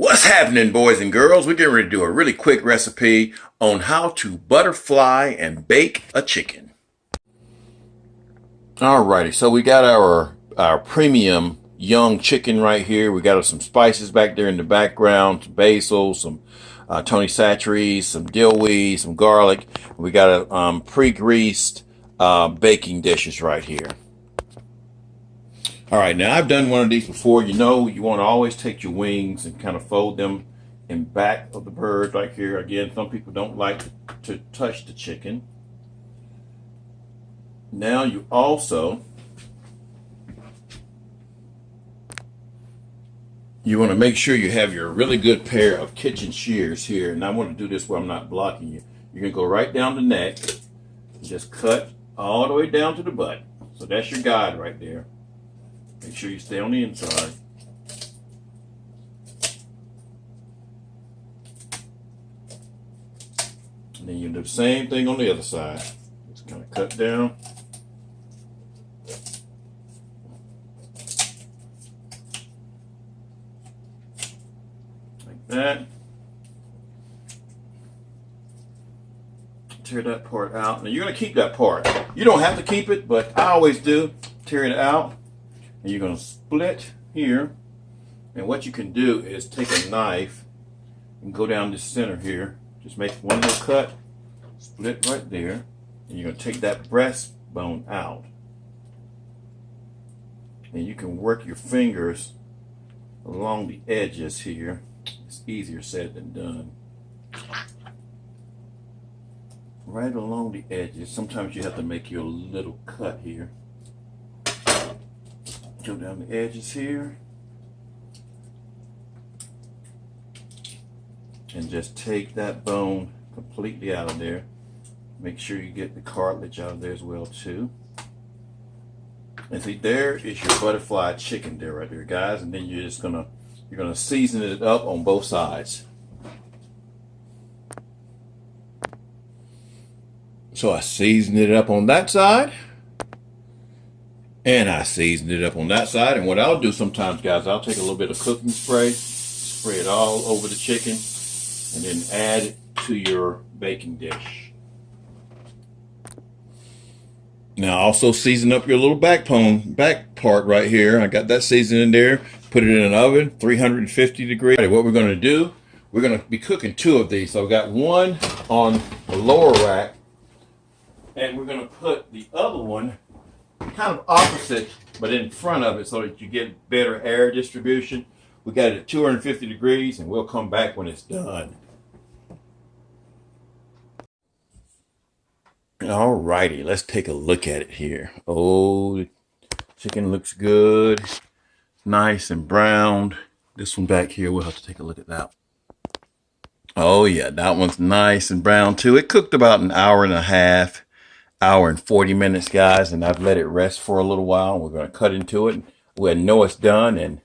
What's happening, boys and girls? We're getting ready to do a really quick recipe on how to butterfly and bake a chicken. Alrighty, so we got our premium young chicken right here. We got some spices back there in the background, some basil, some Tony Chachere's, some dill weed, some garlic. We got a pre-greased baking dishes right here. All right, now I've done one of these before. You know, you want to always take your wings and kind of fold them in back of the bird right here. Again, some people don't like to touch the chicken. Now you also, you want to make sure you have your really good pair of kitchen shears here. And I want to do this where I'm not blocking you. You're going to go right down the neck and just cut all the way down to the butt. So that's your guide right there. Make sure you stay on the inside. And then you do the same thing on the other side. Just kind of cut down. Like that. Tear that part out. Now you're going to keep that part. You don't have to keep it, but I always do. Tear it out. And you're going to split here. And what you can do is take a knife and go down the center here. Just make one little cut, split right there. And you're going to take that breastbone out. And you can work your fingers along the edges here. It's easier said than done. Right along the edges. Sometimes you have to make your little cut here. Go down the edges here and just take that bone completely out of there. Make sure you get the cartilage out of there as well too. And see, there is your butterfly chicken there right there, guys. And then you're gonna season it up on both sides. So I seasoned it up on that side. And I seasoned it up on that side. And what I'll do sometimes, guys, I'll take a little bit of cooking spray, spray it all over the chicken, and then add it to your baking dish. Now also season up your little back part right here. I got that seasoned in there. Put it in an oven, 350 degrees. What we're going to do, we're going to be cooking two of these. So I've got one on the lower rack, and we're going to put the other one kind of opposite, but in front of it so that you get better air distribution. We got it at 250 degrees, and we'll come back when it's done. Alrighty, let's take a look at it here. Oh, the chicken looks good. It's nice and browned. This one back here, we'll have to take a look at that. Oh yeah, that one's nice and brown too. It cooked about an hour and a half. Hour and 40 minutes, guys, and I've let it rest for a little while. We're going to cut into it. We'll know it's done, and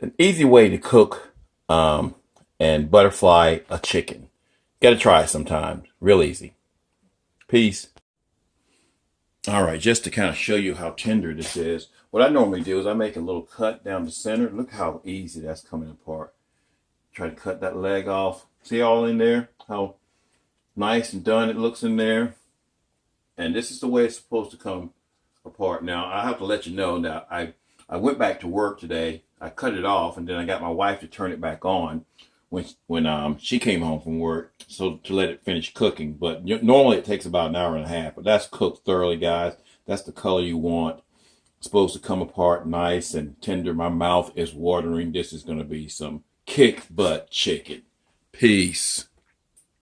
an easy way to cook and butterfly a chicken. Got to try it sometimes. Real easy. Peace. All right, just to kind of show you how tender this is, what I normally do is I make a little cut down the center. Look how easy that's coming apart. Try to cut that leg off. See all in there? How nice and done it looks in there. And this is the way it's supposed to come apart. Now, I have to let you know that I went back to work today. I cut it off, and then I got my wife to turn it back on when she came home from work, so to let it finish cooking. But normally it takes about an hour and a half, but that's cooked thoroughly, guys. That's the color you want. It's supposed to come apart nice and tender. My mouth is watering. This is going to be some kick butt chicken. Peace.